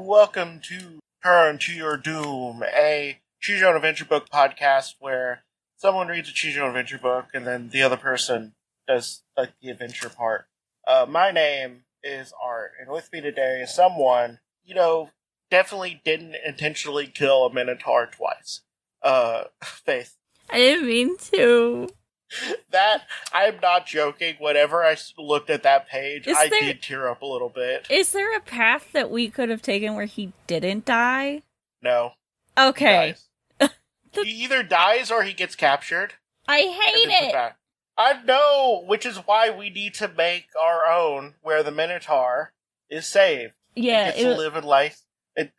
welcome to Turn to Your Doom, a Choose Your Own Adventure book podcast where someone reads a Choose Your Own Adventure book and then the other person does like the adventure part. My name is Art, and with me today is someone, definitely didn't intentionally kill a Minotaur twice. Faith. I didn't mean to. That, I'm not joking. Whenever I looked at that page, did tear up a little bit. Is there a path that we could have taken where he didn't die? No. Okay. He either dies or he gets captured. I hate it! I know, which is why we need to make our own, where the Minotaur is saved. Yeah. It gets to live in life. It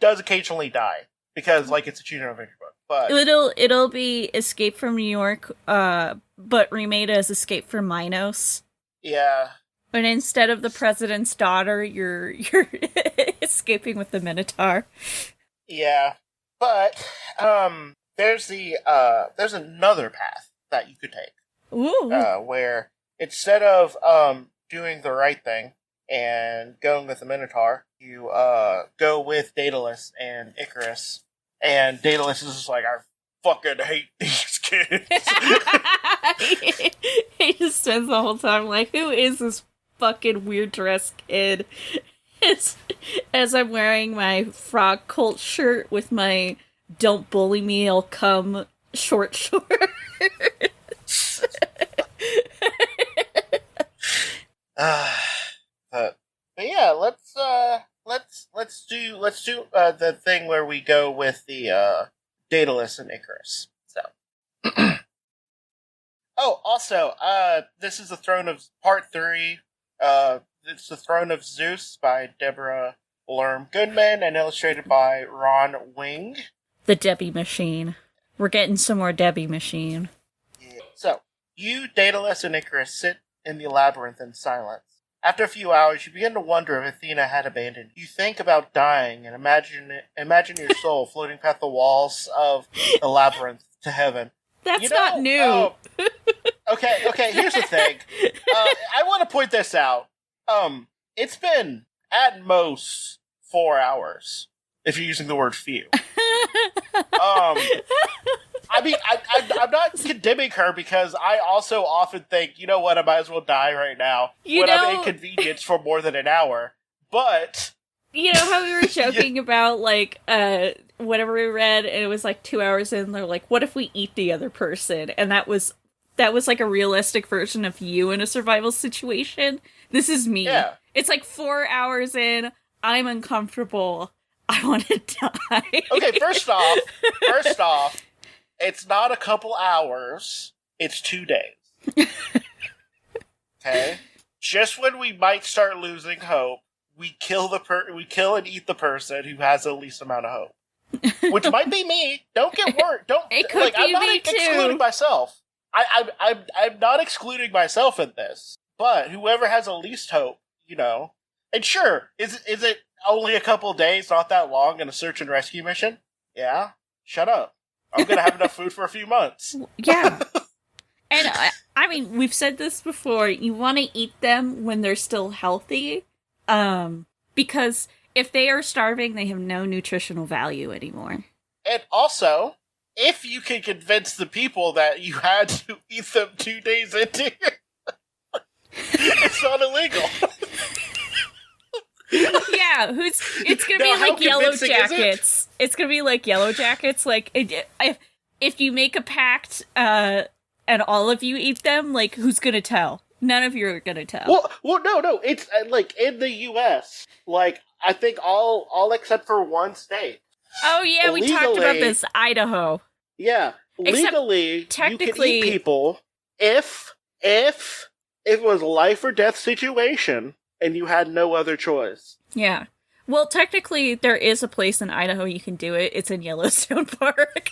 does occasionally die, because, it's a Choose Your Own Adventure book. But it'll be Escape from New York, but remade as Escape from Minos. Yeah. But instead of the president's daughter, you're escaping with the Minotaur. Yeah. But, there's another path that you could take. Ooh. Where instead of, doing the right thing and going with the Minotaur, you, go with Daedalus and Icarus. And Daedalus is just like, I fucking hate these kids. He just spends the whole time like, who is this fucking weird dress kid? As I'm wearing my frog cult shirt with my don't bully me, I'll come short shorts. But yeah, let's do the thing where we go with the Daedalus and Icarus. So, also, this is the Throne of Part 3. It's the Throne of Zeus by Deborah Lerme Goodman and illustrated by Ron Wing. The Debbie Machine. We're getting some more Debbie Machine. Yeah. So, you, Daedalus, and Icarus sit in the labyrinth in silence. After a few hours, you begin to wonder if Athena had abandoned you. You think about dying and imagine your soul floating past the walls of the labyrinth to heaven. That's not new. Okay, here's the thing. I want to point this out. It's been, at most, 4 hours, if you're using the word few. I'm not condemning her because I also often think, you know what, I might as well die right now I'm inconvenienced for more than an hour. But you know how we were joking about whatever we read, and it was 2 hours in, they're like, what if we eat the other person? And that was like a realistic version of you in a survival situation. This is me. Yeah. It's 4 hours in, I'm uncomfortable, I want to die. Okay, first off, it's not a couple hours, it's 2 days. Okay? Just when we might start losing hope, we kill and eat the person who has the least amount of hope. Which might be me. Don't get worried. I'm not excluding myself. I'm not excluding myself in this. But whoever has the least hope, And sure, is it only a couple days, not that long, in a search and rescue mission? Yeah? Shut up. I'm gonna have enough food for a few months. Yeah. And, I mean, we've said this before, you want to eat them when they're still healthy, because if they are starving, they have no nutritional value anymore. And also, if you can convince the people that you had to eat them 2 days into it's not illegal. Yeah, it's gonna be like Yellow Jackets. It's gonna be like Yellow Jackets. If you make a pact, and all of you eat them, who's gonna tell? None of you are gonna tell. Well, no. It's in the U.S. I think all except for one state. Oh yeah, we talked about this. Idaho. Yeah, legally, technically, you can eat people if it was life or death situation. And you had no other choice. Yeah. Well, technically, there is a place in Idaho you can do it. It's in Yellowstone Park.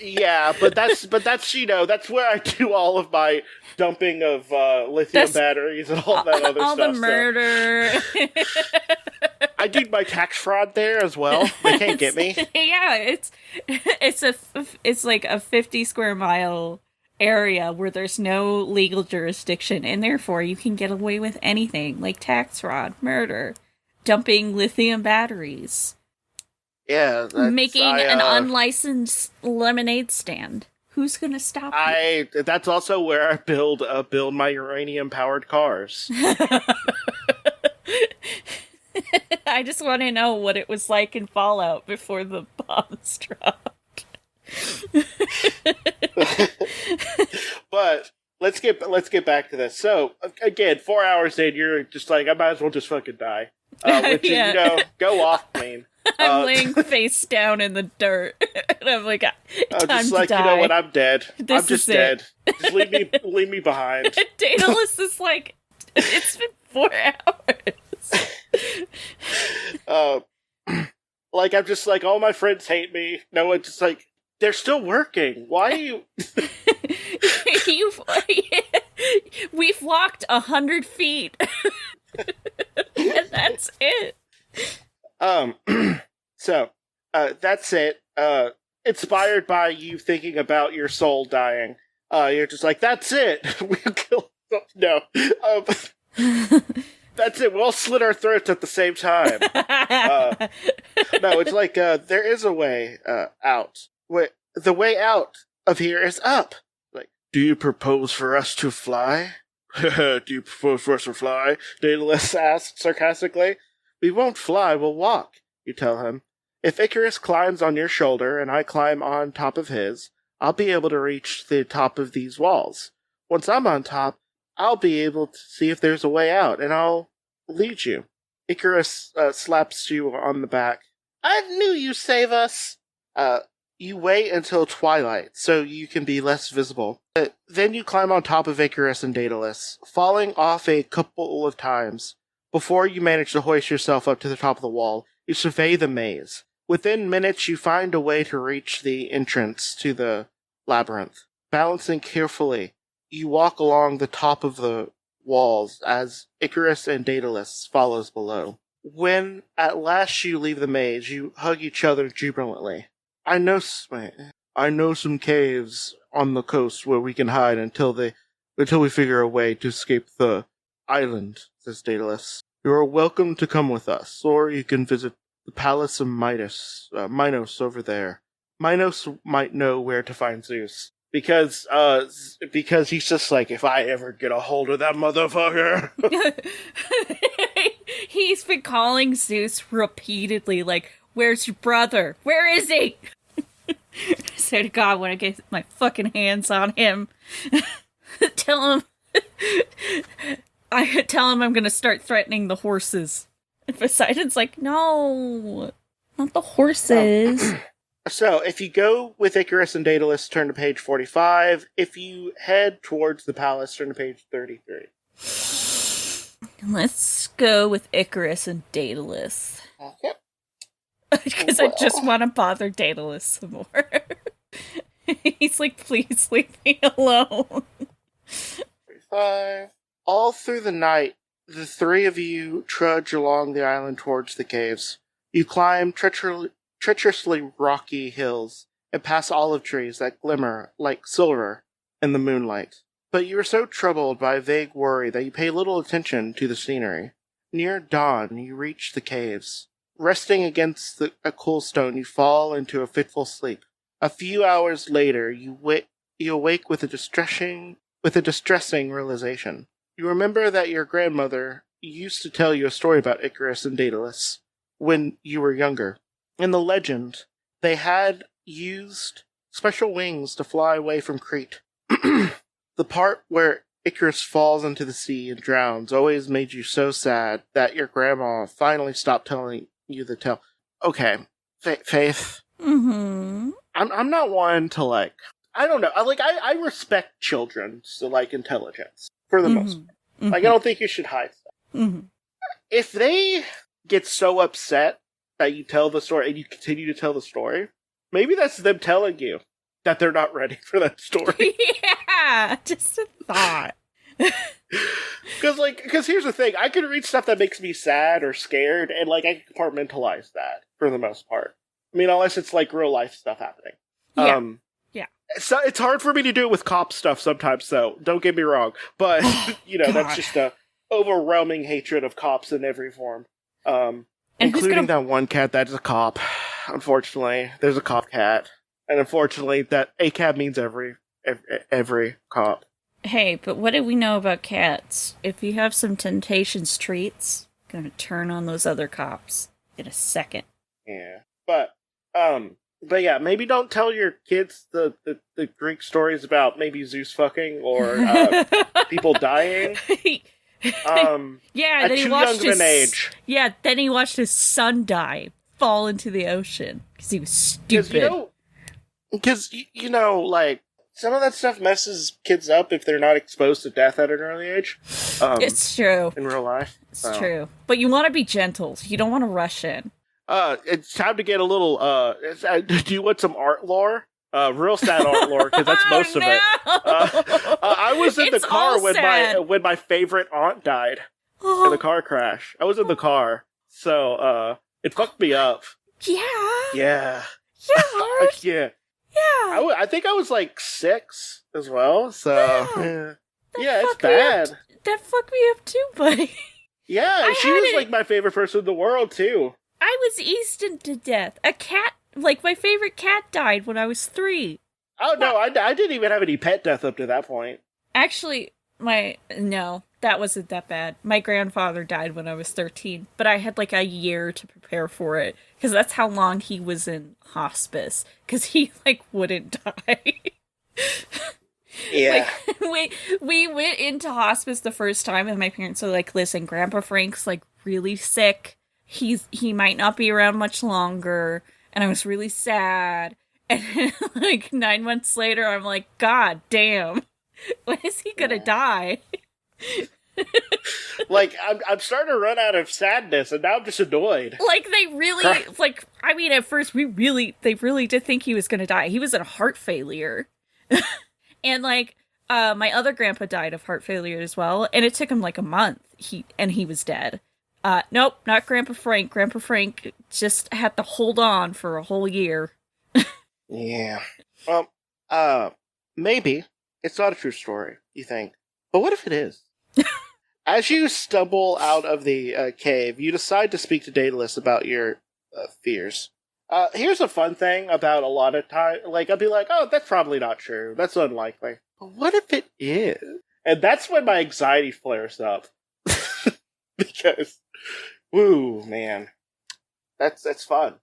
Yeah, but that's that's where I do all of my dumping of lithium batteries and all that other all stuff. All the murder. So. I do my tax fraud there as well. They can't get me. Yeah, it's like a 50 square mile area where there's no legal jurisdiction, and therefore you can get away with anything, like tax fraud, murder, dumping lithium batteries. Yeah, Making an unlicensed lemonade stand. Who's gonna stop you? That's also where I build my uranium-powered cars. I just want to know what it was like in Fallout before the bombs dropped. But let's get back to this. So again, 4 hours in, you're just like, I might as well just fucking die. Which is, go off, Queen. I'm laying face down in the dirt, and I'm like, time just to like, die. You know what? I'm dead. I'm just dead. It. Just leave me behind. Daedalus is like, it's been 4 hours. Like, I'm just like, all my friends hate me. No one's just like, they're still working. Why are you? We've walked 100 feet, and that's it. So, that's it. Inspired by you thinking about your soul dying, you're just like, that's it. We'll kill. No. That's it. We'll all slit our throats at the same time. No, it's like, there is a way, out. The way out of here is up. Like, do you propose for us to fly? Do you propose for us to fly? Daedalus asks sarcastically. We won't fly, we'll walk, you tell him. If Icarus climbs on your shoulder and I climb on top of his, I'll be able to reach the top of these walls. Once I'm on top, I'll be able to see if there's a way out, and I'll lead you. Icarus slaps you on the back. I knew you'd save us. You wait until twilight, so you can be less visible. Then you climb on top of Icarus and Daedalus, falling off a couple of times. Before you manage to hoist yourself up to the top of the wall, you survey the maze. Within minutes, you find a way to reach the entrance to the labyrinth. Balancing carefully, you walk along the top of the walls as Icarus and Daedalus follows below. When at last you leave the maze, you hug each other jubilantly. I know some caves on the coast where we can hide until we figure a way to escape the island, says Daedalus. You are welcome to come with us, or you can visit the Palace of Minos over there. Minos might know where to find Zeus. Because he's just like, if I ever get a hold of that motherfucker. He's been calling Zeus repeatedly, like, where's your brother? Where is he? I swear to God, when I get my fucking hands on him, tell him I'm gonna start threatening the horses. And Poseidon's like, no, not the horses. So, if you go with Icarus and Daedalus, turn to page 45. If you head towards the palace, turn to page 33. Let's go with Icarus and Daedalus. Yep. Because I just want to bother Daedalus some more. He's like, please leave me alone. 35. All through the night, the three of you trudge along the island towards the caves. You climb treacherously rocky hills and pass olive trees that glimmer like silver in the moonlight. But you are so troubled by a vague worry that you pay little attention to the scenery. Near dawn, you reach the caves. Resting against a cool stone, you fall into a fitful sleep. A few hours later, you awake with a distressing realization. You remember that your grandmother used to tell you a story about Icarus and Daedalus when you were younger. In the legend, they had used special wings to fly away from Crete. The part where Icarus falls into the sea and drowns always made you so sad that your grandma finally stopped telling you the tale. Okay, Faith. Mm-hmm. I'm not one to, like, I don't know. I respect children's, intelligence, for the most part. Mm-hmm. Like, I don't think you should hide stuff. Mm-hmm. If they get so upset that you tell the story and you continue to tell the story, maybe that's them telling you that they're not ready for that story. Yeah, just a thought. Because here's the thing, I can read stuff that makes me sad or scared, and I can compartmentalize that for the most part. I mean, unless it's real life stuff happening. Yeah. Yeah. So it's hard for me to do it with cop stuff sometimes, so don't get me wrong. But that's just a overwhelming hatred of cops in every form. Including that one cat that's a cop. Unfortunately, there's a cop cat. And unfortunately, that a cat means every cop. Hey, but what do we know about cats? If you have some Temptations treats, gonna turn on those other cops in a second. Yeah. But yeah, maybe don't tell your kids the Greek stories about maybe Zeus fucking or people dying. Yeah, at then he too watched young of an age. Yeah, then he watched his son die, fall into the ocean because he was stupid. Because like some of that stuff messes kids up if they're not exposed to death at an early age. It's true in real life. It's true, but you want to be gentle. You don't want to rush in. It's time to get a little. Do you want some art lore? Real sad art lore, because that's most of it. I was in the car when my favorite aunt died in the car crash. I was in the car, so it fucked me up. Yeah. Yeah. Yeah. Yeah. Yeah. I think I was like 6 as well. So yeah, it's bad. That fucked me up too, buddy. Yeah, she was like my favorite person in the world too. I was easted to death. A cat. Like, my favorite cat died when I was 3. Oh, no, I didn't even have any pet death up to that point. Actually, no, that wasn't that bad. My grandfather died when I was 13, but I had, like, a year to prepare for it, because that's how long he was in hospice, because he, like, wouldn't die. Yeah. Like, we went into hospice the first time, and my parents were like, listen, Grandpa Frank's, like, really sick. He might not be around much longer. And I was really sad. And like 9 months later, I'm like, God damn, when is he gonna die? Like, I'm starting to run out of sadness, and now I'm just annoyed. Like, they really, like, I mean, at first, they really did think he was gonna die. He was in a heart failure. And like, my other grandpa died of heart failure as well, and it took him like a month. He was dead. Nope, not Grandpa Frank. Grandpa Frank just had to hold on for a whole year. Yeah. Well, maybe. It's not a true story, you think. But what if it is? As you stumble out of the cave, you decide to speak to Daedalus about your fears. Here's a fun thing about a lot of time. Like, I'd be like, oh, that's probably not true. That's unlikely. But what if it is? And that's when my anxiety flares up. Because, woo, man. That's fun.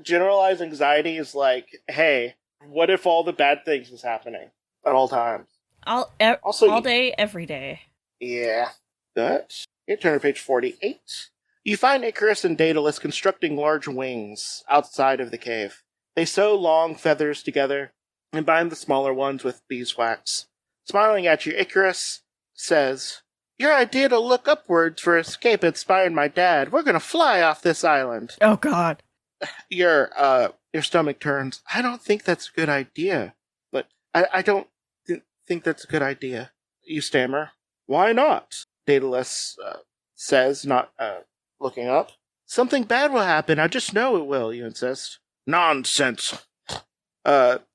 Generalized anxiety is like, hey, what if all the bad things is happening at all times? All day, every day. Yeah. But, you turn to page 48. You find Icarus and Daedalus constructing large wings outside of the cave. They sew long feathers together and bind the smaller ones with beeswax. Smiling at you, Icarus says, your idea to look upwards for escape inspired my dad. We're gonna fly off this island. Oh, God. Your stomach turns. I don't think that's a good idea. But I don't think that's a good idea. You stammer. Why not? Daedalus says, not looking up. Something bad will happen. I just know it will, you insist. Nonsense.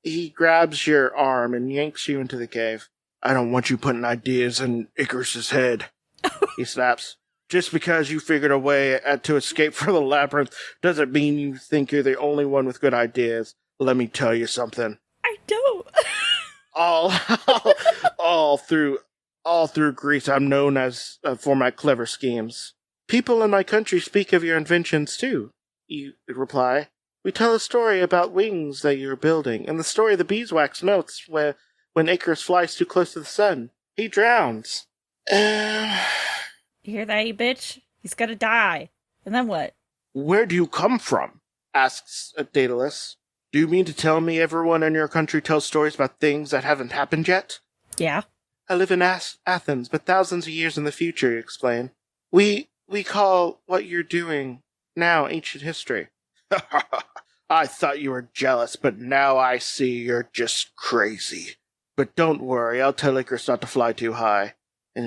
He grabs your arm and yanks you into the cave. I don't want you putting ideas in Icarus's head. He snaps. Just because you figured a way to escape from the labyrinth doesn't mean you think you're the only one with good ideas. Let me tell you something. I don't. all through Greece, I'm known as for my clever schemes. People in my country speak of your inventions too. You reply. We tell a story about wings that you're building, and the story of the beeswax melts when Icarus flies too close to the sun. He drowns. You hear that, you bitch? He's gonna die. And then what? Where do you come from? Asks Daedalus. Do you mean to tell me everyone in your country tells stories about things that haven't happened yet? Yeah. I live in Athens, but thousands of years in the future, you explain. We call what you're doing now ancient history. I thought you were jealous, but now I see you're just crazy. But don't worry, I'll tell Icarus not to fly too high. And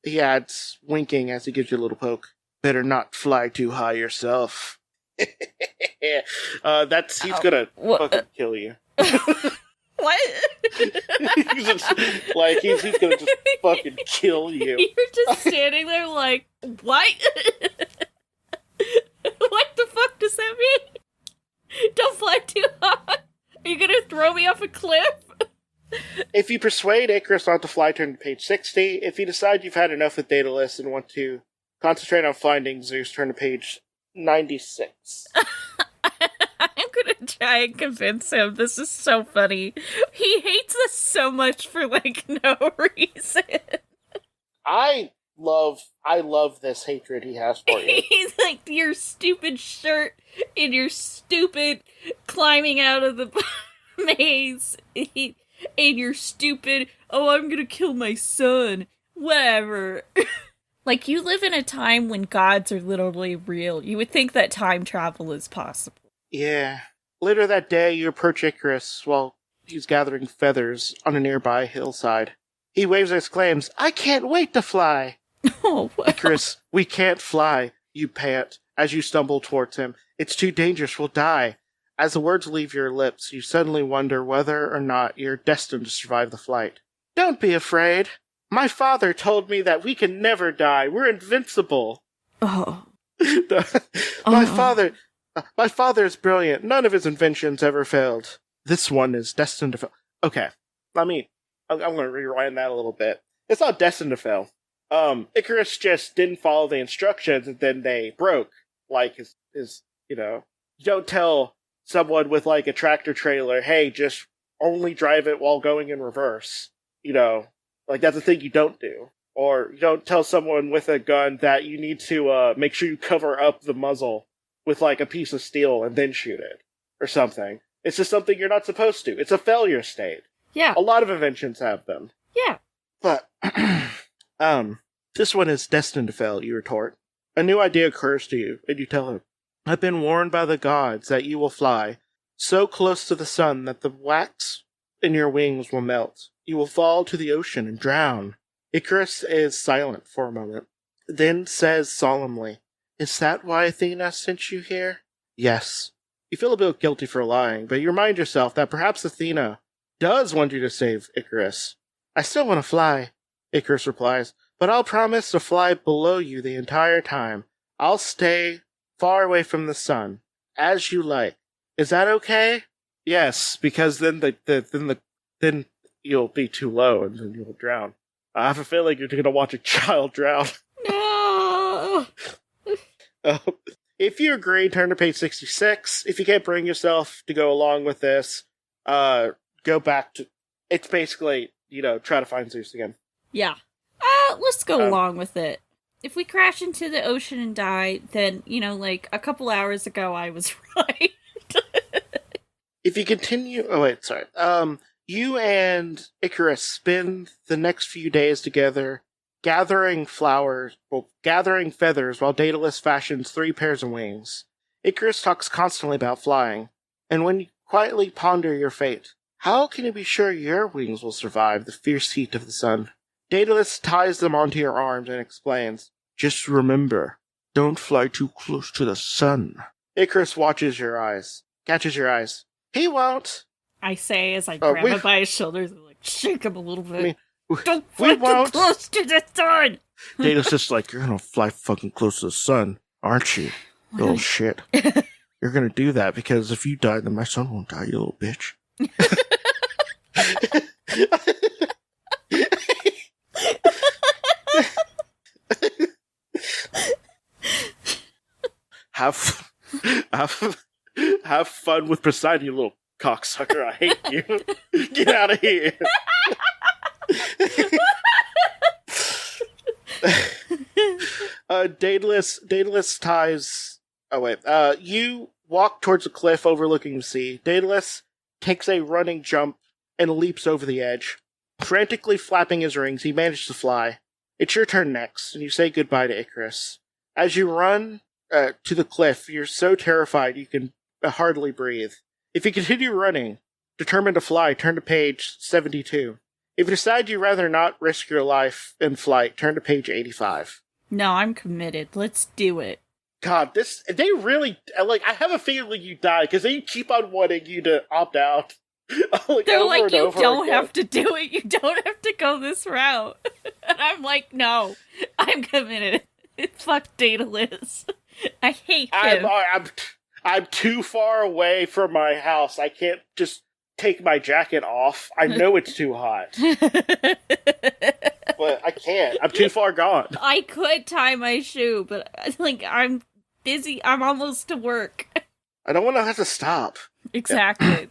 he adds, winking as he gives you a little poke. Better not fly too high yourself. He's gonna fucking kill you. What? he's gonna just fucking kill you. You're just standing there like, what? fuck does that mean? Don't fly too high. Are you gonna throw me off a cliff? If you persuade Icarus not to fly, turn to page 60. If you decide you've had enough with Daedalus and want to concentrate on finding Zeus, turn to page 96. I'm gonna try and convince him. This is so funny. He hates us so much for, like, no reason. I love this hatred he has for you. He's like, your stupid shirt and your stupid climbing out of the maze. And your stupid, oh, I'm gonna kill my son. Whatever. Like, you live in a time when gods are literally real. You would think that time travel is possible. Yeah. Later that day, you approach Icarus while he's gathering feathers on a nearby hillside. He waves and exclaims, I can't wait to fly! Oh, wow. Icarus, we can't fly, you pant, as you stumble towards him. It's too dangerous, we'll die. As the words leave your lips, you suddenly wonder whether or not you're destined to survive the flight. Don't be afraid. My father told me that we can never die. We're invincible. Oh. My father is brilliant. None of his inventions ever failed. This one is destined to fail. Okay, I'm going to rewind that a little bit. It's not destined to fail. Icarus just didn't follow the instructions and then they broke. Like his you don't tell someone with like a tractor trailer, hey, just only drive it while going in reverse. Like that's a thing you don't do. Or you don't tell someone with a gun that you need to make sure you cover up the muzzle with like a piece of steel and then shoot it. Or something. It's just something you're not supposed to. It's a failure state. Yeah. A lot of inventions have them. Yeah. But, this one is destined to fail, you retort. A new idea occurs to you, and you tell him, I've been warned by the gods that you will fly so close to the sun that the wax in your wings will melt. You will fall to the ocean and drown. Icarus is silent for a moment, then says solemnly, Is that why Athena sent you here? Yes. You feel a bit guilty for lying, but you remind yourself that perhaps Athena does want you to save Icarus. I still want to fly, Icarus replies, but I'll promise to fly below you the entire time. I'll stay far away from the sun, as you like. Is that okay? Yes, because then then you'll be too low and then you'll drown. I have a feeling you're going to watch a child drown. No! If you agree, turn to page 66. If you can't bring yourself to go along with this, go back to... It's basically, try to find Zeus again. Yeah. Let's go along with it. If we crash into the ocean and die, then, like a couple hours ago I was right. If you continue... Oh, wait, sorry. You and Icarus spend the next few days together gathering feathers while Daedalus fashions 3 pairs of wings. Icarus talks constantly about flying, and when you quietly ponder your fate, how can you be sure your wings will survive the fierce heat of the sun? Daedalus ties them onto your arms and explains, Just remember, don't fly too close to the sun. Icarus catches your eyes. He won't! I say as I grab him by his shoulders and shake him a little bit. Don't fly too close to the sun! Daedalus just like, you're gonna fly fucking close to the sun, aren't you? Little shit. You're gonna do that because if you die, then my son won't die, you little bitch. Have fun with Poseidon, you little cocksucker. I hate you. Get out of here. Daedalus ties... Oh, wait. You walk towards a cliff overlooking the sea. Daedalus takes a running jump and leaps over the edge. Frantically flapping his wings, he manages to fly. It's your turn next, and you say goodbye to Icarus. As you run to the cliff, you're so terrified you can hardly breathe. If you continue running, determined to fly, turn to page 72. If you decide you'd rather not risk your life in flight, turn to page 85. No, I'm committed. Let's do it. God, they really, I have a feeling you die, because they keep on wanting you to opt out. They're like, you don't have to do it. You don't have to go this route. And I'm like, no, I'm committed. Fuck Daedalus. I hate him. I'm too far away from my house. I can't just take my jacket off. I know it's too hot. But I can't. I'm too far gone. I could tie my shoe, but like I'm busy. I'm almost to work. I don't want to have to stop. Exactly.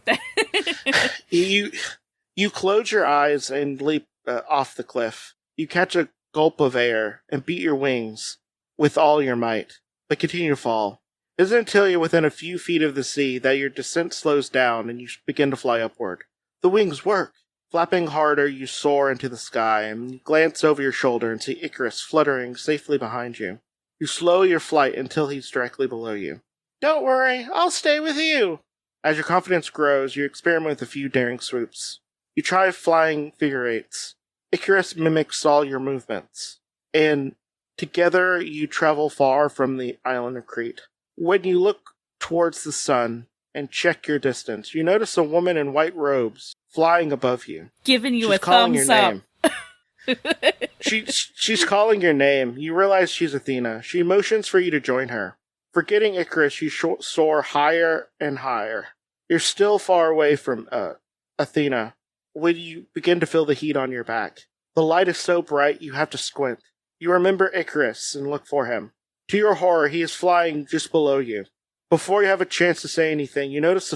You close your eyes and leap off the cliff. You catch a gulp of air and beat your wings with all your might, but continue to fall. It isn't until you're within a few feet of the sea that your descent slows down and you begin to fly upward. The wings work. Flapping harder, you soar into the sky and you glance over your shoulder and see Icarus fluttering safely behind you. You slow your flight until he's directly below you. Don't worry, I'll stay with you. As your confidence grows, you experiment with a few daring swoops. You try flying figure eights. Icarus mimics all your movements, and together you travel far from the island of Crete. When you look towards the sun and check your distance, you notice a woman in white robes flying above you. Giving you She's a calling thumbs your up. name. She's calling your name. You realize she's Athena. She motions for you to join her. Forgetting Icarus, you soar higher and higher. You're still far away from Athena when you begin to feel the heat on your back. The light is so bright you have to squint. You remember Icarus and look for him. To your horror, he is flying just below you. Before you have a chance to say anything, you notice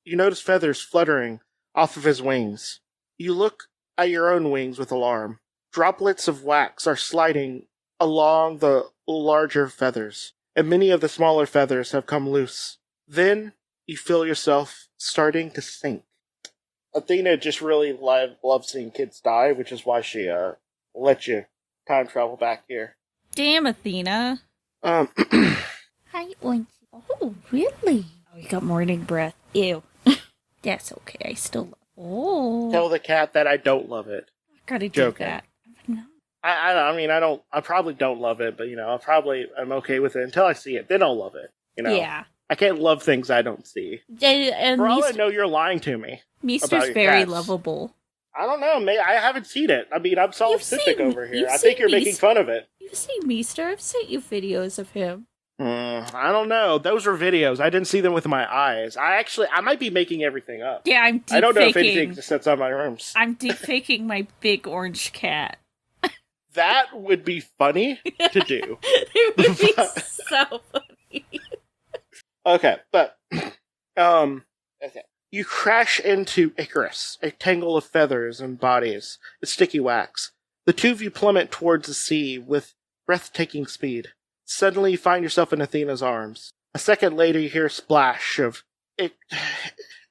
you notice feathers fluttering off of his wings. You look at your own wings with alarm. Droplets of wax are sliding along the larger feathers, and many of the smaller feathers have come loose. Then you feel yourself starting to sink. Athena just really loves seeing kids die, which is why she let you time travel back here. Damn, Athena. Hi, Oinky. Oh, really? Oh, you got morning breath. Ew. That's okay. I still love it. Oh. Tell the cat that I don't love it. I gotta do Joking. that. No. I probably don't love it, but, I'm okay with it until I see it. Then I'll love it, Yeah. I can't love things I don't see. And For all I know, you're lying to me. Meester's your very cats. lovable. I don't know. I haven't seen it. I'm solipsistic over here. I think you're seen making fun of it. You've seen Meester. I've sent you videos of him. I don't know. Those were videos. I didn't see them with my eyes. I might be making everything up. Yeah, I'm deep I don't know if faking. anything just sits on my rooms. I'm deep faking my big orange cat. That would be funny to do. It would be so funny. Okay, but okay. You crash into Icarus, a tangle of feathers and bodies, with sticky wax. The two of you plummet towards the sea with breathtaking speed. Suddenly you find yourself in Athena's arms. A second later you hear a splash of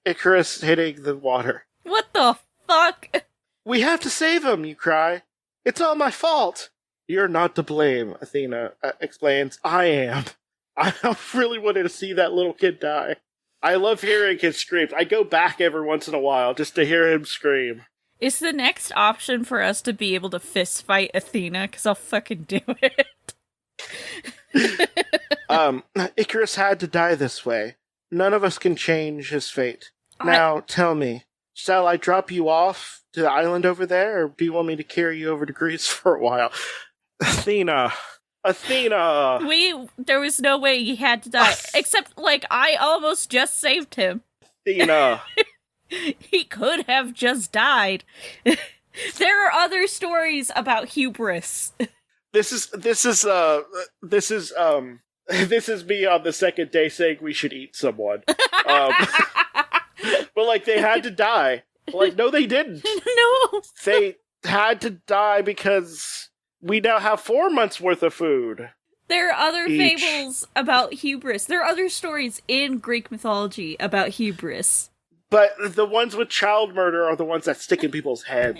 Icarus hitting the water. What the fuck? We have to save him, you cry. It's all my fault. You're not to blame, Athena explains. I am. I really wanted to see that little kid die. I love hearing his screams. I go back every once in a while just to hear him scream. Is the next option for us to be able to fist fight Athena? Because I'll fucking do it. Icarus had to die this way. None of us can change his fate. Now, tell me, shall I drop you off to the island over there, or do you want me to carry you over to Greece for a while? Athena! There was no way he had to die. Except, I almost just saved him. Athena! He could have just died. There are other stories about hubris. This is me on the second day saying we should eat someone. But they had to die. No, they didn't. No. They had to die because we now have 4 months worth of food. There are other fables about hubris. There are other stories in Greek mythology about hubris. But the ones with child murder are the ones that stick in people's heads.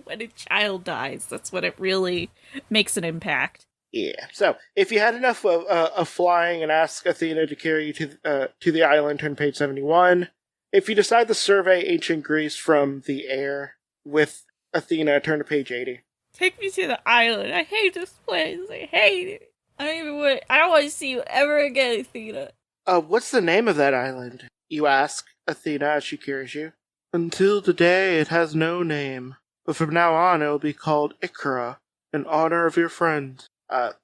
When a child dies, that's when it really makes an impact. Yeah. So, if you had enough of flying and ask Athena to carry you to the island, turn to page 71. If you decide to survey ancient Greece from the air with Athena, turn to page 80. Take me to the island. I hate this place. I hate it. I don't want to see you ever again, Athena. What's the name of that island? You ask Athena as she carries you. Until today, it has no name. But from now on, it will be called Icara, in honor of your friend.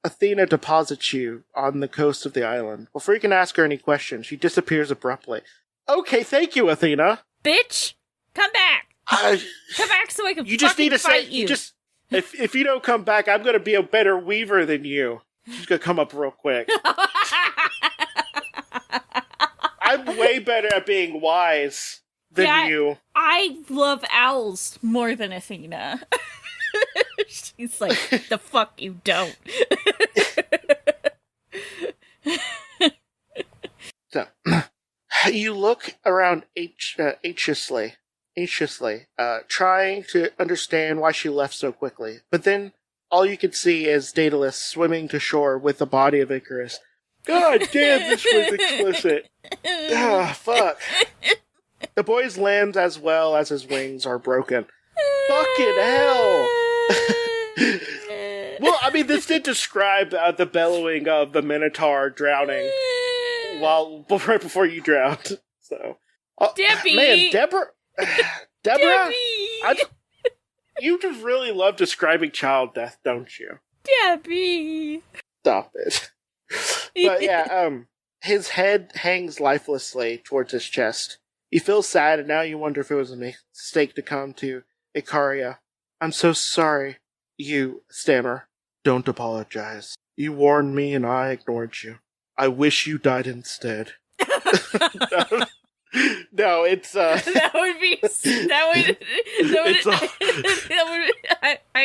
Athena deposits you on the coast of the island. Before you can ask her any questions, she disappears abruptly. Okay, thank you, Athena. Bitch, come back. Come back so I can you just need to fight say, you. If you don't come back, I'm going to be a better weaver than you. She's going to come up real quick. I'm way better at being wise than you. I love owls more than Athena. She's like, the fuck you don't. So, you look around anxiously, trying to understand why she left so quickly. But then all you can see is Daedalus swimming to shore with the body of Icarus. God damn, this was explicit. Ah, fuck. The boy's limbs as well as his wings are broken. Fucking hell. Well, I mean, this did describe the bellowing of the Minotaur drowning right before you drowned. So, Debbie! Man, Deborah? Debbie! You just really love describing child death, don't you? Debbie! Stop it. But yeah, his head hangs lifelessly towards his chest. You feel sad, and now you wonder if it was a mistake to come to Icaria. I'm so sorry, you stammer. Don't apologize. You warned me, and I ignored you. I wish you died instead. No, it's I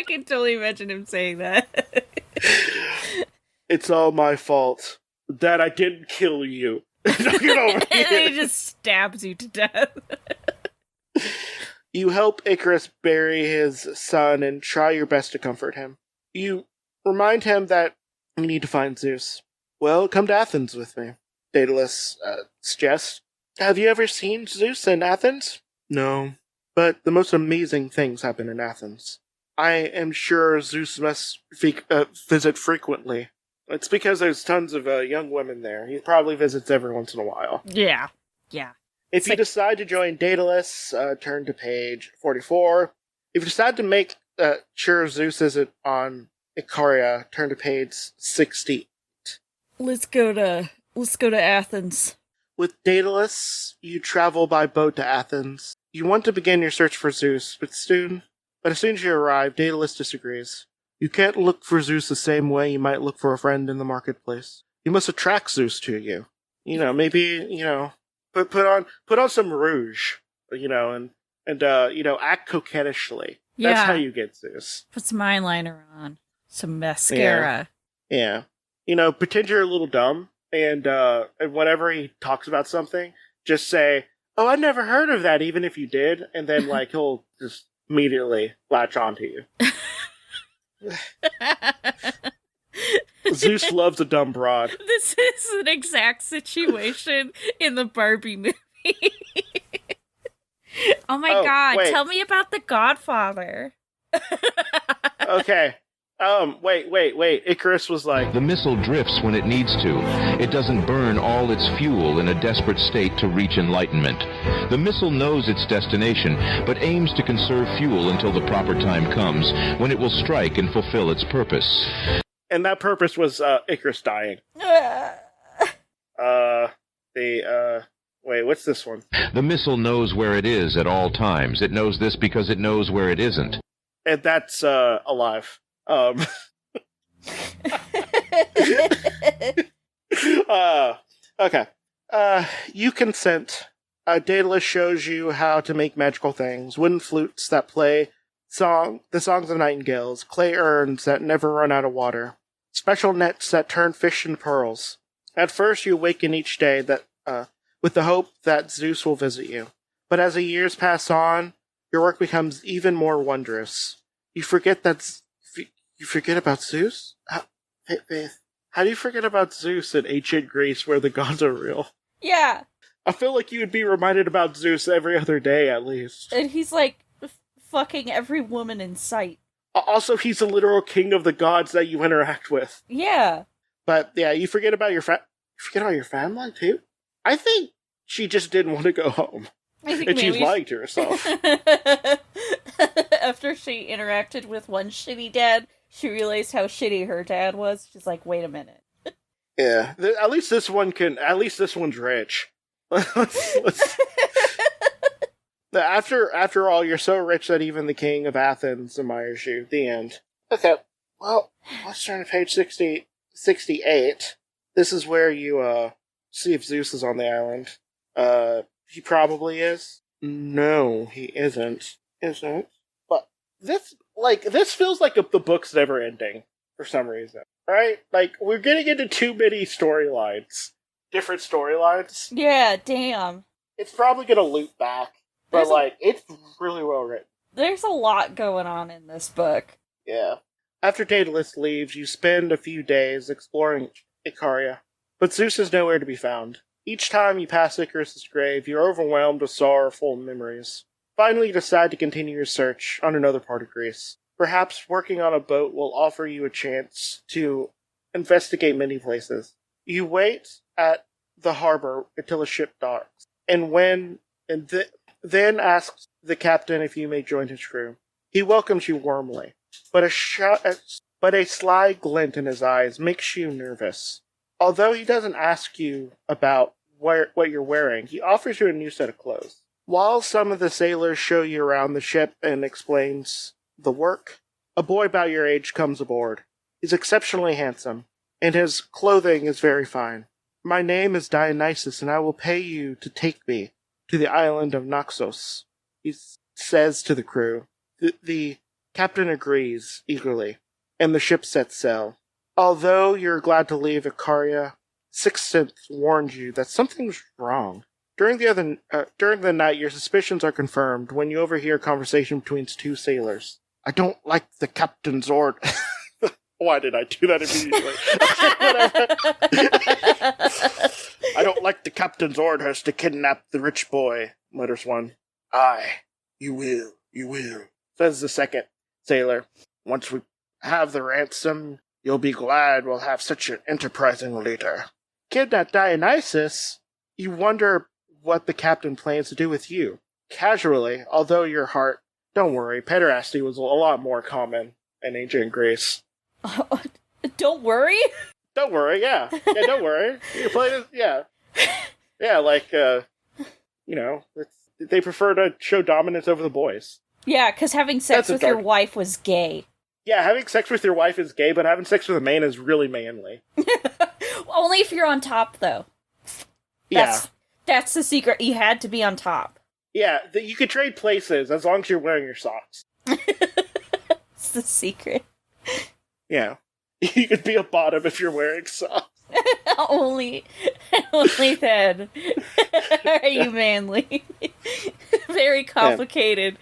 can totally imagine him saying that. It's all my fault that I didn't kill you. Get over here. And he just stabs you to death. You help Icarus bury his son and try your best to comfort him. You remind him that you need to find Zeus. Well, come to Athens with me, Daedalus suggests. Have you ever seen Zeus in Athens? No, but the most amazing things happen in Athens. I am sure Zeus must visit frequently. It's because there's tons of young women there. He probably visits every once in a while. Yeah. If you decide to join Daedalus, turn to page 44. If you decide to make sure Zeus isn't on Icaria, turn to page 60. Let's go to Athens. With Daedalus, you travel by boat to Athens. You want to begin your search for Zeus, but as soon as you arrive, Daedalus disagrees. You can't look for Zeus the same way you might look for a friend in the marketplace. You must attract Zeus to you. Maybe, put on some rouge, and act coquettishly. Yeah. That's how you get Zeus. Put some eyeliner on. Some mascara. Yeah. Pretend you're a little dumb, and whenever he talks about something, just say, "Oh, I never heard of that," even if you did, and then, he'll just immediately latch onto you. Zeus loves a dumb broad. This is an exact situation in the Barbie movie. Oh my god, wait. tell me about The Godfather. Okay. Wait. Icarus was like... The missile drifts when it needs to. It doesn't burn all its fuel in a desperate state to reach enlightenment. The missile knows its destination, but aims to conserve fuel until the proper time comes, when it will strike and fulfill its purpose. And that purpose was Icarus dying. Wait, what's this one? The missile knows where it is at all times. It knows this because it knows where it isn't. And that's alive. Okay. You consent. Daedalus shows you how to make magical things. Wooden flutes that play the songs of nightingales. Clay urns that never run out of water. Special nets that turn fish into pearls. At first you awaken each day with the hope that Zeus will visit you. But as the years pass on, your work becomes even more wondrous. You forget about Zeus? Faith, how do you forget about Zeus in ancient Greece where the gods are real? Yeah. I feel like you would be reminded about Zeus every other day at least. And he's fucking every woman in sight. Also, he's the literal king of the gods that you interact with. Yeah. But yeah, you forget about your family too? I think she just didn't want to go home. And she's lying to herself. After she interacted with one shitty dad, she realized how shitty her dad was. She's like, wait a minute. Yeah, at least this one's rich. After all, you're so rich that even the king of Athens admires you. The end. Okay, well, let's turn to page 68. This is where you, see if Zeus is on the island. He probably is. No, he isn't. But this feels like the book's never ending, for some reason. Right? Like, we're getting into too many storylines. Different storylines. Yeah, damn. It's probably gonna loop back. But, it's really well written. There's a lot going on in this book. Yeah. After Daedalus leaves, you spend a few days exploring Icaria. But Zeus is nowhere to be found. Each time you pass Icarus' grave, you're overwhelmed with sorrowful memories. Finally, you decide to continue your search on another part of Greece. Perhaps working on a boat will offer you a chance to investigate many places. You wait at the harbor until a ship docks, then asks the captain if you may join his crew. He welcomes you warmly, but a sly glint in his eyes makes you nervous. Although he doesn't ask you about what you're wearing, he offers you a new set of clothes. While some of the sailors show you around the ship and explains the work, a boy about your age comes aboard. He's exceptionally handsome, and his clothing is very fine. My name is Dionysus, and I will pay you to take me to the island of Naxos, he says to the crew. The captain agrees eagerly, and the ship sets sail. Although you're glad to leave Icaria, Sixth Sense warns you that something's wrong. During the night, your suspicions are confirmed when you overhear a conversation between two sailors. I don't like the captain's order. Why did I do that immediately? I don't like the captain's orders to kidnap the rich boy, mutters one. Aye, you will, says the second sailor. Once we have the ransom, you'll be glad we'll have such an enterprising leader. Kidnap Dionysus? You wonder what the captain plans to do with you. Casually, although your heart... Don't worry, pederasty was a lot more common in ancient Greece. Don't worry? Don't worry, yeah. Yeah, don't worry. You're playing, yeah. Yeah, they prefer to show dominance over the boys. Yeah, because having sex with your wife was gay. Yeah, having sex with your wife is gay, but having sex with a man is really manly. Only if you're on top, though. That's the secret. You had to be on top. Yeah, you could trade places as long as you're wearing your socks. It's the secret. Yeah. You could be a bottom if you're wearing socks. only then are you manly. Very complicated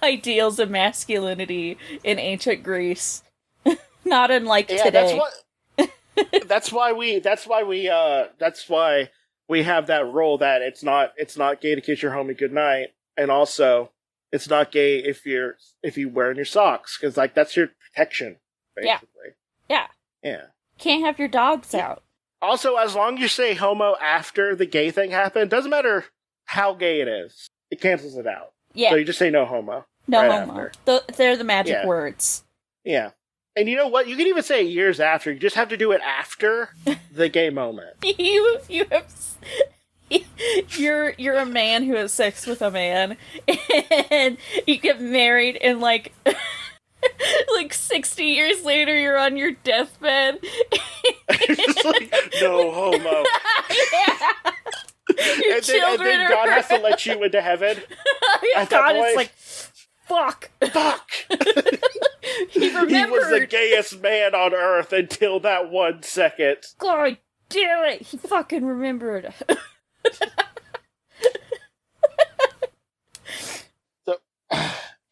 ideals of masculinity in ancient Greece. Not unlike today. That's why we have that rule that it's not gay to kiss your homie goodnight, and also it's not gay if you wearing your socks, because that's your protection, basically. Yeah. Can't have your dogs out. Also, as long as you say homo after the gay thing happened, doesn't matter how gay it is, it cancels it out. Yeah. So you just say no homo. No homo. They're the magic words. Yeah. And you know what? You can even say it years after. You just have to do it after the gay moment. You're a man who has sex with a man, and you get married, and like 60 years later, you're on your deathbed. Just no homo. Yeah. And then God has to let you into heaven. God is like, fuck. He remembered. He was the gayest man on earth until that 1 second. God damn it. He fucking remembered. So,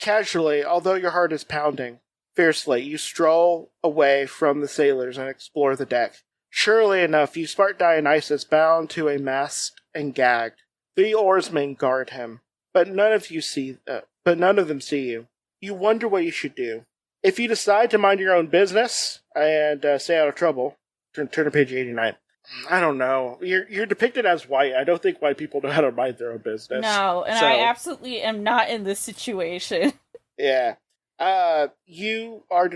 casually, although your heart is pounding fiercely, you stroll away from the sailors and explore the deck. Surely enough, you spot Dionysus bound to a mast and gagged. 3 oarsmen guard him, but none of them see you. You wonder what you should do. If you decide to mind your own business and stay out of trouble, turn to page 89. I don't know. You're depicted as white. I don't think white people know how to mind their own business. No, and I absolutely am not in this situation. Yeah. You are,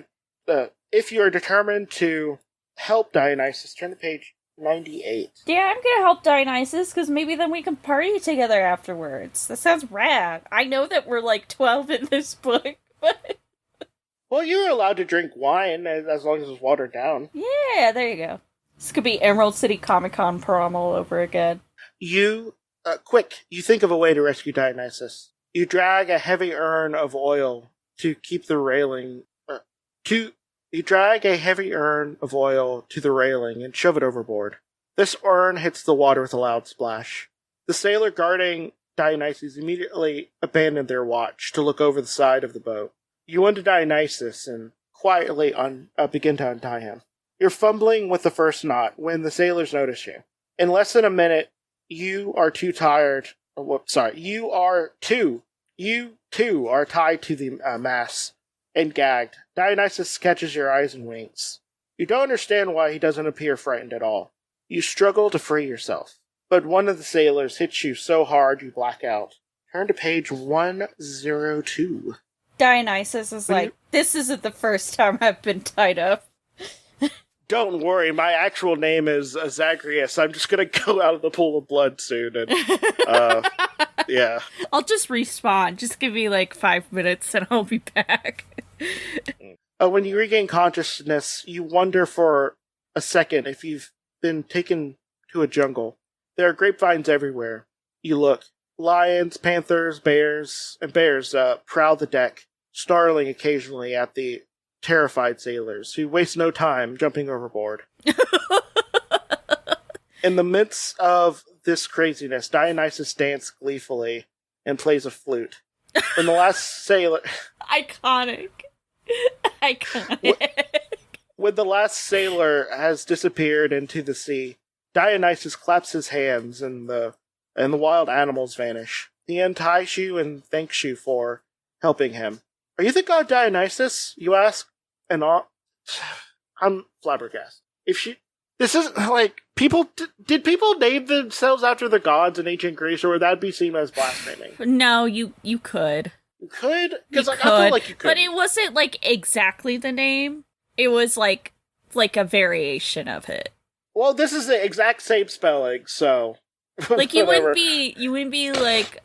if you are determined to help Dionysus, turn to page 98. Yeah, I'm gonna help Dionysus, because maybe then we can party together afterwards. That sounds rad. I know that we're like 12 in this book, but... Well, you're allowed to drink wine as long as it's watered down. Yeah, there you go. This could be Emerald City Comic-Con prom all over again. You, quick, you think of a way to rescue Dionysus. You drag a heavy urn of oil to keep the railing, you drag a heavy urn of oil to the railing and shove it overboard. This urn hits the water with a loud splash. The sailor guarding Dionysus immediately abandoned their watch to look over the side of the boat. You undo Dionysus and quietly begin to untie him. You're fumbling with the first knot when the sailors notice you. In less than a minute, you are too tired. You too are tied to the mast and gagged. Dionysus catches your eyes and winks. You don't understand why he doesn't appear frightened at all. You struggle to free yourself, but one of the sailors hits you so hard you black out. Turn to page 102. Dionysus is like, this isn't the first time I've been tied up. Don't worry, my actual name is Zagreus. I'm just gonna go out of the pool of blood soon, and, yeah. I'll just respawn. Just give me like 5 minutes and I'll be back. When you regain consciousness, you wonder for a second if you've been taken to a jungle. There are grapevines everywhere. You look. Lions, panthers, bears prowl the deck, snarling occasionally at the terrified sailors, who waste no time jumping overboard. In the midst of this craziness, Dionysus dances gleefully and plays a flute. When the last sailor... Iconic. When the last sailor has disappeared into the sea, Dionysus claps his hands and the wild animals vanish. He unties you and thanks you for helping him. Are you the god Dionysus? You ask. And I'm flabbergasted. This isn't like did people name themselves after the gods in ancient Greece, or would that be seen as blasphemy? No, you could. You could? Because I feel like you could. But it wasn't like exactly the name. It was like a variation of it. Well, this is the exact same spelling, so like you wouldn't be like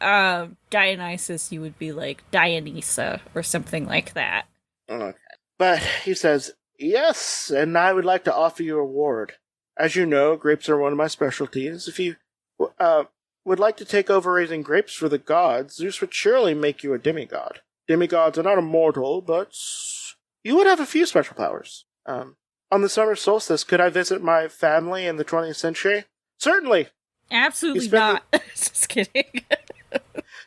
Dionysus, you would be like Dionysa or something like that. Okay. But he says, yes, and I would like to offer you a reward. As you know, grapes are one of my specialties. If you would like to take over raising grapes for the gods, Zeus would surely make you a demigod. Demigods are not immortal, but you would have a few special powers. On the summer solstice, could I visit my family in the 20th century? Certainly. Absolutely not. Just kidding.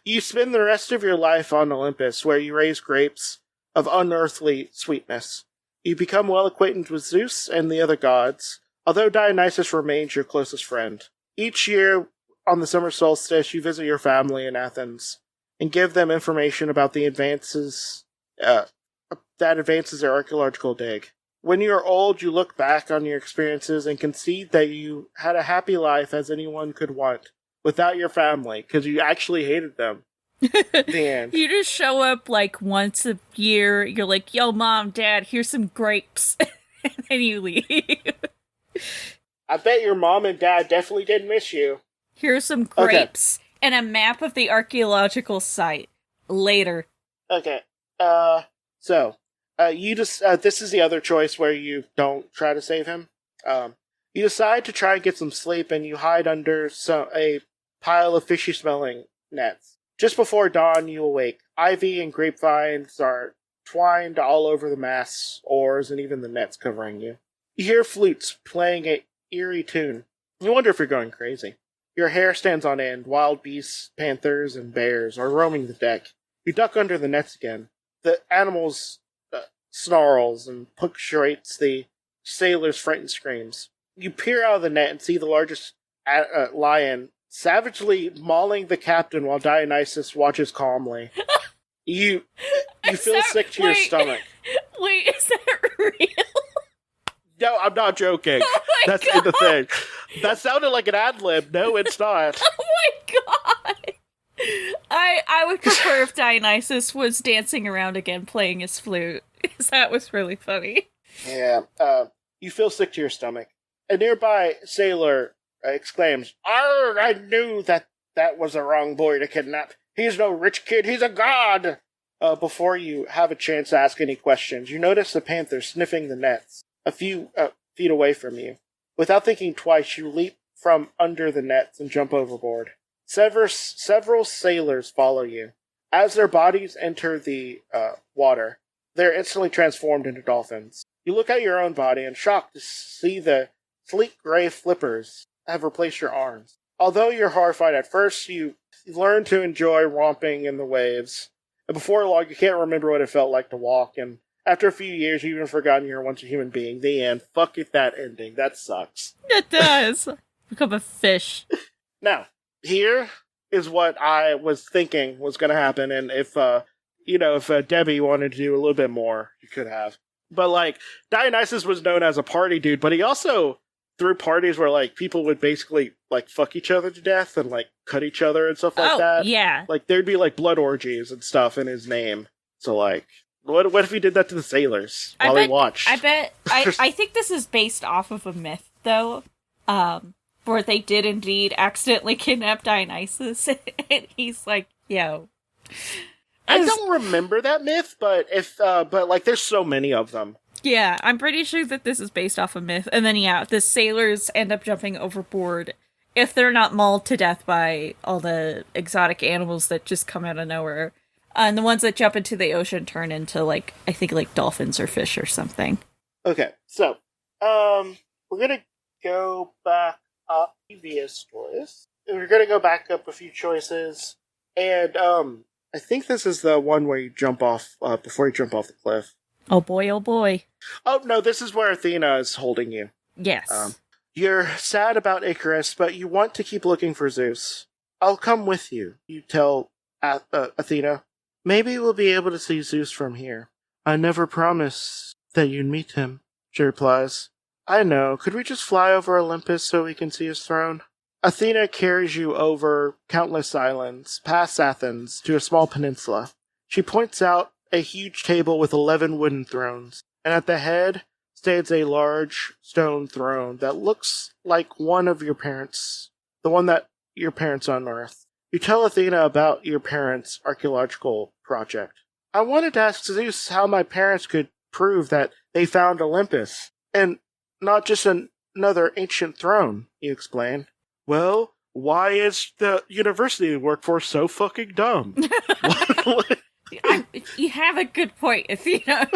You spend the rest of your life on Olympus, where you raise grapes of unearthly sweetness. You become well acquainted with Zeus and the other gods, although Dionysus remains your closest friend. Each year, on the summer solstice, you visit your family in Athens, and give them information about the advances their archaeological dig. When you are old, you look back on your experiences and concede that you had a happy life as anyone could want, without your family, because you actually hated them. The end. You just show up like once a year, you're like, yo, mom, dad, here's some grapes, and then you leave. I bet your mom and dad definitely did miss you. Here's some grapes, and a map of the archaeological site. Later. Okay, you just, this is the other choice where you don't try to save him. You decide to try and get some sleep, and you hide under a pile of fishy-smelling nets. Just before dawn, you awake. Ivy and grapevines are twined all over the masts, oars, and even the nets covering you. You hear flutes playing an eerie tune. You wonder if you're going crazy. Your hair stands on end. Wild beasts, panthers, and bears are roaming the deck. You duck under the nets again. The animals snarls and punctuates the sailors' frightened screams. You peer out of the net and see the largest lion savagely mauling the captain while Dionysus watches calmly. You feel sick to your stomach. Wait, is that real? No, I'm not joking. Oh That's God. the thing. That sounded like an ad-lib. No, it's not. Oh my god! I would prefer if Dionysus was dancing around again playing his flute, because that was really funny. Yeah, you feel sick to your stomach. A nearby sailor exclaims, "Arr, I knew that was the wrong boy to kidnap. He's no rich kid, he's a god!" Before you have a chance to ask any questions, you notice the panther sniffing the nets a few feet away from you. Without thinking twice, you leap from under the nets and jump overboard. Several sailors follow you. As their bodies enter the water, they're instantly transformed into dolphins. You look at your own body and shocked to see the sleek gray flippers have replaced your arms. Although you're horrified at first, you learn to enjoy romping in the waves. And before long, you can't remember what it felt like to walk, and after a few years, you've even forgotten you were once a human being. The end. Fuck it, that ending. That sucks. It does. Become a fish. Now, here is what I was thinking was going to happen, and if Debbie wanted to do a little bit more, you could have. But, Dionysus was known as a party dude, but he also threw parties where, people would basically, fuck each other to death and, cut each other and stuff like that. Yeah. There'd be, blood orgies and stuff in his name. So, what if he did that to the sailors while he watched? I think this is based off of a myth, though, where they did indeed accidentally kidnap Dionysus, and he's like, yo. I don't remember that myth, but there's so many of them. Yeah, I'm pretty sure that this is based off a myth, and then the sailors end up jumping overboard if they're not mauled to death by all the exotic animals that just come out of nowhere. And the ones that jump into the ocean turn into, I think, dolphins or fish or something. Okay, so, we're gonna go back up previous choice. We're gonna go back up a few choices, and, I think this is the one where you jump off, before you jump off the cliff. Oh boy, oh boy. Oh, no, this is where Athena is holding you. Yes. You're sad about Icarus, but you want to keep looking for Zeus. I'll come with you, you tell Athena. Maybe we'll be able to see Zeus from here. I never promised that you'd meet him, she replies. I know. Could we just fly over Olympus so we can see his throne? Athena carries you over countless islands, past Athens, to a small peninsula. She points out a huge table with 11 wooden thrones, and at the head stands a large stone throne that looks like one of your parents, the one that your parents unearthed. You tell Athena about your parents' archaeological project. I wanted to ask Zeus how my parents could prove that they found Olympus, and not just another ancient throne, you explain. Well, why is the university workforce so fucking dumb? You have a good point, Athena.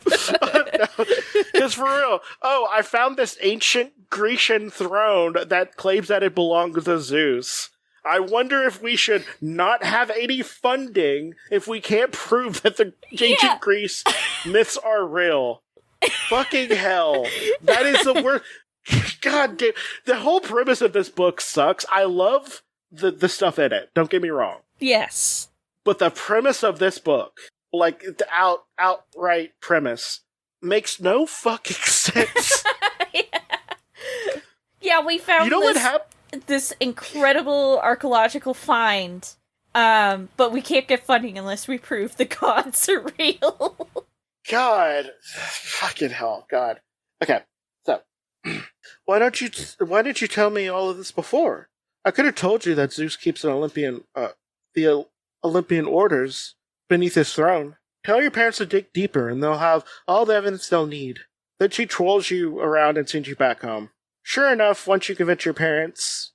Because for real, I found this ancient Grecian throne that claims that it belongs to Zeus. I wonder if we should not have any funding if we can't prove that the ancient Greece myths are real. Fucking hell. That is the worst. God damn. The whole premise of this book sucks. I love the stuff in it. Don't get me wrong. Yes. But the premise of this book, the outright premise, makes no fucking sense. Yeah, we found this incredible archaeological find, but we can't get funding unless we prove the gods are real. God. Fucking hell. God. Okay, so, why don't you tell me all of this before? I could have told you that Zeus keeps the Olympian orders beneath his throne. Tell your parents to dig deeper, and they'll have all the evidence they'll need. Then she trolls you around and sends you back home. Sure enough, once you convince your parents,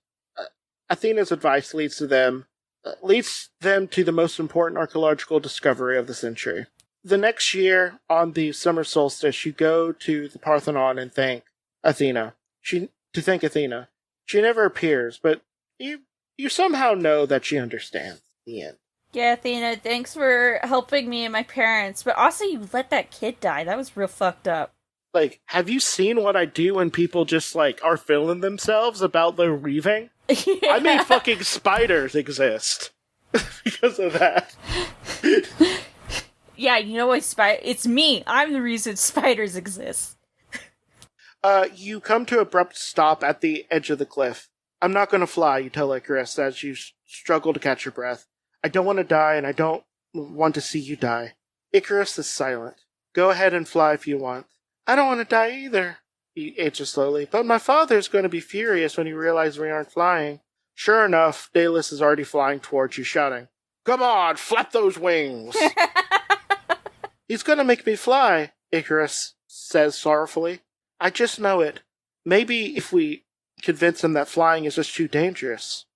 Athena's advice leads them to the most important archaeological discovery of the century. The next year, on the summer solstice, you go to the Parthenon and thank Athena. She never appears, but you somehow know that she understands. The end. Yeah, Athena, thanks for helping me and my parents, but also you let that kid die. That was real fucked up. Have you seen what I do when people just, are feeling themselves about their weaving? Yeah. I made fucking spiders exist. Because of that. Yeah, you know what, it's me. I'm the reason spiders exist. You come to an abrupt stop at the edge of the cliff. I'm not gonna fly, you tell Icarus as you struggle to catch your breath. I don't want to die, and I don't want to see you die. Icarus is silent. Go ahead and fly if you want. I don't want to die either, he answers slowly. But my father's going to be furious when he realizes we aren't flying. Sure enough, Daedalus is already flying towards you, shouting, Come on, flap those wings! He's going to make me fly, Icarus says sorrowfully. I just know it. Maybe if we convince him that flying is just too dangerous.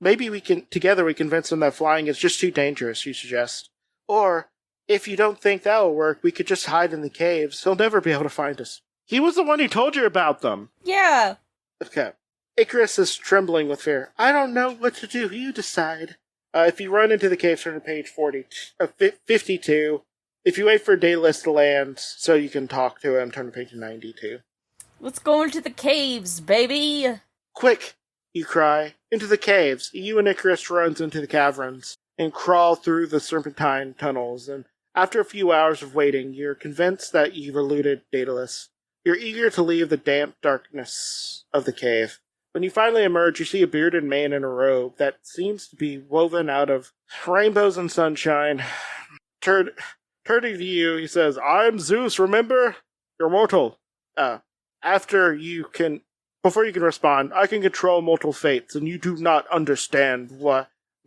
Maybe we convince him that flying is just too dangerous, you suggest. Or, if you don't think that will work, we could just hide in the caves. He'll never be able to find us. He was the one who told you about them. Yeah. Okay. Icarus is trembling with fear. I don't know what to do. You decide. If you run into the caves, turn to page 52. If you wait for Daedalus to land so you can talk to him, turn to page 92. Let's go into the caves, baby! Quick, you cry. Into the caves. You and Icarus runs into the caverns and crawl through the serpentine tunnels, and after a few hours of waiting, you're convinced that you've eluded Daedalus. You're eager to leave the damp darkness of the cave. When you finally emerge, you see a bearded man in a robe that seems to be woven out of rainbows and sunshine. Turning to you, he says, I'm Zeus, remember? You're mortal. Before you can respond, I can control mortal fates, and you do not understand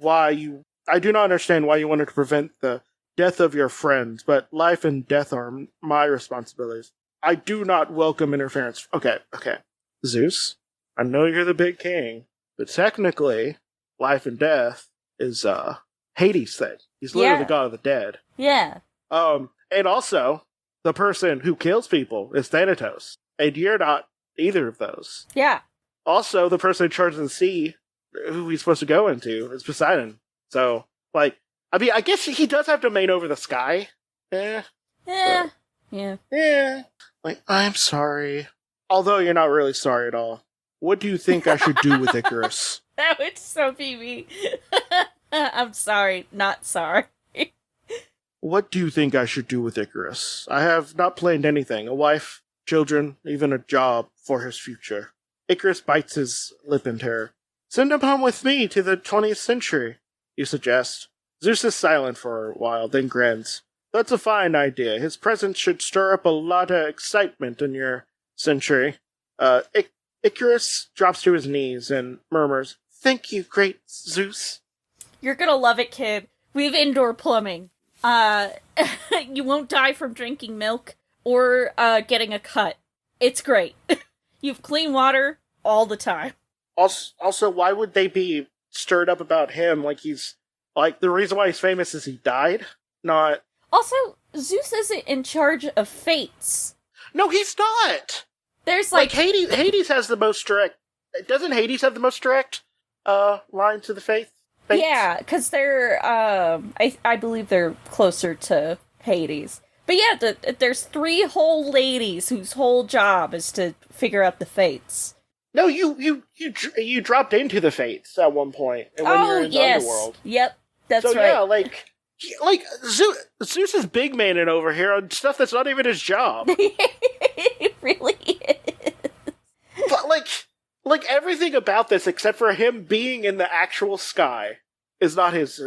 I do not understand why you wanted to prevent the death of your friends, but life and death are my responsibilities. I do not welcome interference. Okay. Zeus, I know you're the big king, but technically, life and death is, Hades' thing. He's literally the god of the dead. Yeah. And also, the person who kills people is Thanatos, and you're not either of those. Yeah. Also, the person in charge of the sea, who he's supposed to go into, is Poseidon. So, I guess he does have domain over the sky. Yeah. I'm sorry. Although you're not really sorry at all. What do you think I should do with Icarus? That would so be me. I'm sorry, not sorry. What do you think I should do with Icarus? I have not planned anything. A wife, children, even a job for his future. Icarus bites his lip in terror. Send him home with me to the 20th century, you suggest. Zeus is silent for a while, then grins. That's a fine idea. His presence should stir up a lot of excitement in your century. Icarus drops to his knees and murmurs, Thank you, great Zeus. You're gonna love it, kid. We have indoor plumbing. You won't die from drinking milk or getting a cut. It's great. You have clean water all the time. Also, why would they be stirred up about him? The reason why he's famous is he died? Not... Also, Zeus isn't in charge of fates. No, he's not! There's Hades has the most direct... Doesn't Hades have the most direct, line to the fates? Yeah, because they're, I believe they're closer to Hades. But yeah, there's 3 whole ladies whose whole job is to figure out the fates. No, you dropped into the fates at one point when you were in the underworld. Yep, that's right. So yeah, Zeus is big manning over here on stuff that's not even his job. It really is. But everything about this, except for him being in the actual sky, is not his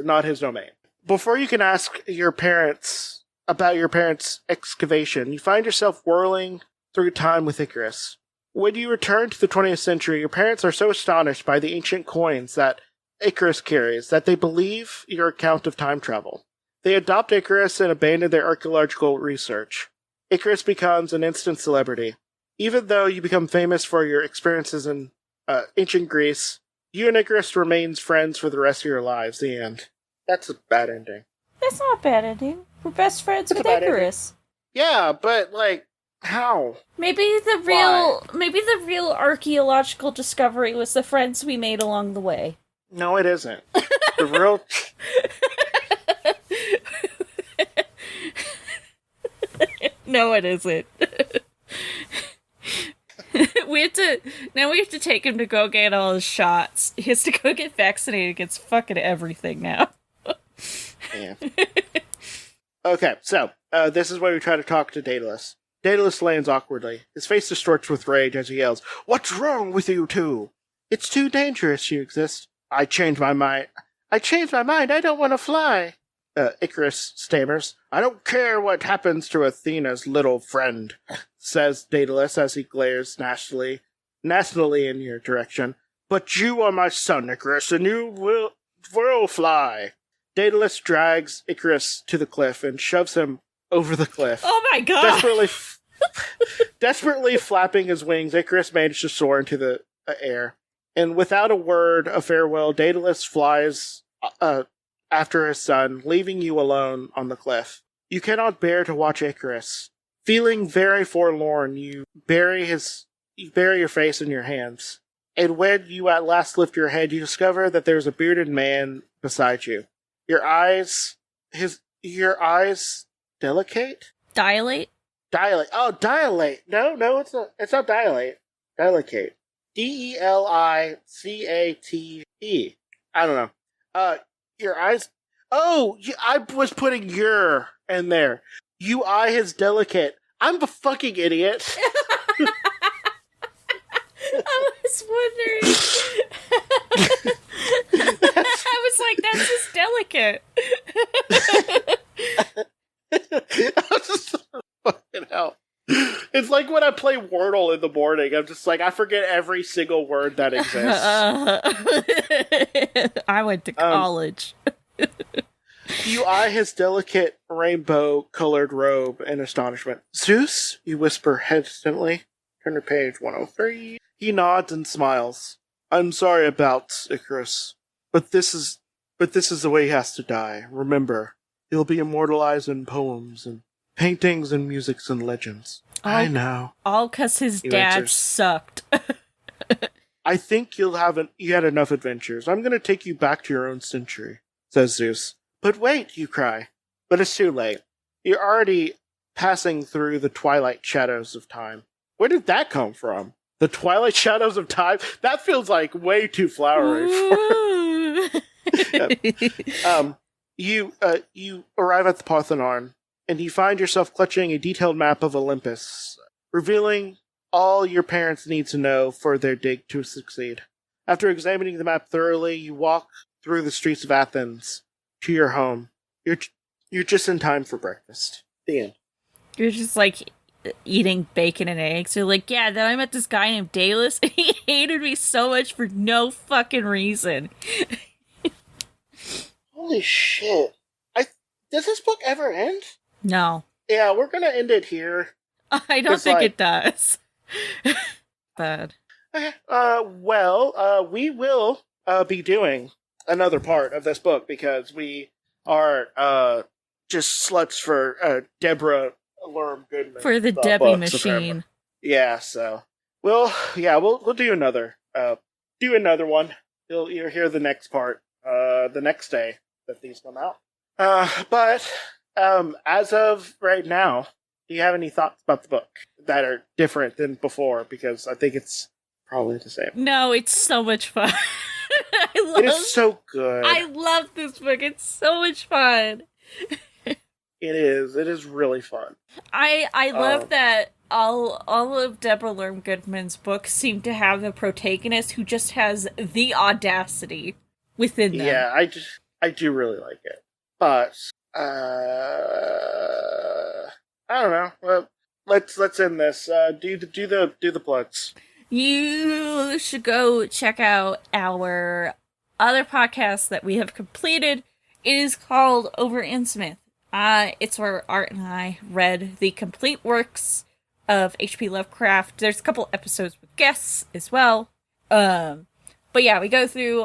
domain. Before you can ask your parents about your parents' excavation, you find yourself whirling through time with Icarus. When you return to the 20th century, your parents are so astonished by the ancient coins that Icarus carries that they believe your account of time travel. They adopt Icarus and abandon their archaeological research. Icarus becomes an instant celebrity. Even though you become famous for your experiences in ancient Greece, you and Icarus remains friends for the rest of your lives. The end. That's a bad ending. That's not a bad ending. We're best friends with Icarus. Yeah, but how? Maybe the real archaeological discovery was the friends we made along the way. No, it isn't. The real... No, it isn't. we have to take him to go get all his shots. He has to go get vaccinated against fucking everything now. Yeah. Okay, so, this is where we try to talk to Daedalus. Daedalus lands awkwardly. His face distorts with rage as he yells, What's wrong with you two? It's too dangerous, you exist. I changed my mind. I changed my mind. I don't want to fly. Icarus stammers. I don't care what happens to Athena's little friend, says Daedalus as he glares nastily in your direction. But you are my son, Icarus, and you will fly. Daedalus drags Icarus to the cliff and shoves him over the cliff. Oh my god! Desperately flapping his wings, Icarus managed to soar into the air. And without a word of farewell, Daedalus flies after his son, leaving you alone on the cliff. You cannot bear to watch Icarus. Feeling very forlorn, you bury your face in your hands. And when you at last lift your head, you discover that there's a bearded man beside you. Your eyes delicate? Dilate? Dilate. Oh, dilate. No, it's not. It's not dilate. Delicate. Delicate. I don't know. Your eyes. Oh, I was putting your in there. You eye his delicate. I'm a fucking idiot. I was wondering. I was like, that's just delicate. Fucking hell. It's like when I play Wordle in the morning. I'm just like, I forget every single word that exists. I went to college. You eye his delicate rainbow-colored robe in astonishment. Zeus? You whisper hesitantly. Turn to page 103. He nods and smiles. I'm sorry about Icarus, but this is the way he has to die. Remember, he'll be immortalized in poems and paintings and musics and legends. I know. All because his dad sucked. I think you had enough adventures. I'm going to take you back to your own century, says Zeus. But wait, you cry. But it's too late. You're already passing through the twilight shadows of time. Where did that come from? The twilight shadows of time? That feels like way too flowery. You arrive at the Parthenon, and you find yourself clutching a detailed map of Olympus, revealing all your parents need to know for their dig to succeed. After examining the map thoroughly, you walk through the streets of Athens to your home. You're just in time for breakfast. The end. You're just like eating bacon and eggs. You're like, yeah, then I met this guy named Daedalus, and he hated me so much for no fucking reason. Holy shit. Does this book ever end? No. Yeah, we're gonna end it here. I don't think it does. Bad. Okay. We will be doing another part of this book because we are just sluts for Deborah Lerme Goodman. For the Debbie machine. Yeah, so we'll do another one. You'll hear the next part the next day that these come out. But as of right now, do you have any thoughts about the book that are different than before? Because I think it's probably the same. No, it's so much fun. It is so good. I love this book. It's so much fun. It is really fun. I love that all of Deborah Lerme Goodman's books seem to have a protagonist who just has the audacity within them. Yeah, I do really like it. But I don't know. Well, let's end this. Do the plugs. You should go check out our other podcast that we have completed. It is called Over Innsmouth. It's where Art and I read the complete works of H.P. Lovecraft. There's a couple episodes with guests as well. But yeah, we go through,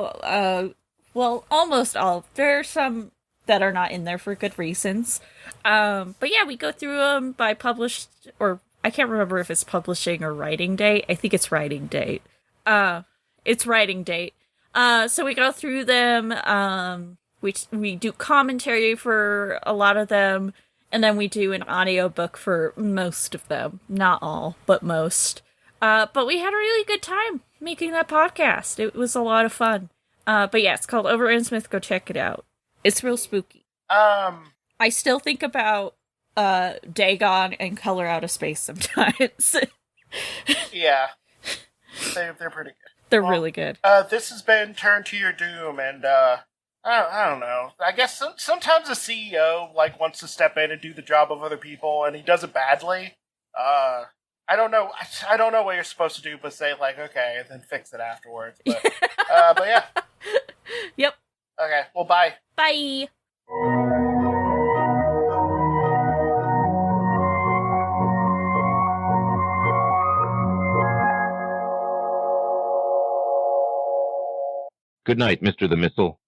almost all. There are some that are not in there for good reasons. But yeah, we go through them by published, or I can't remember if it's publishing or writing date. I think it's writing date. It's writing date. So we go through them, we do commentary for a lot of them, and then we do an audiobook for most of them. Not all, but most. But we had a really good time making that podcast. It was a lot of fun. But yeah, it's called Over Innsmouth. Go check it out. It's real spooky. I still think about Dagon and Color Out of Space sometimes. Yeah. They're pretty good. They're really good. This has been Turn to Your Doom, and I don't know. I guess sometimes a CEO like wants to step in and do the job of other people, and he does it badly. I don't know. I don't know what you're supposed to do, but say like, okay, and then fix it afterwards. But yeah. Yep. Okay. Well, bye. Bye. Good night, Mr. the Missile.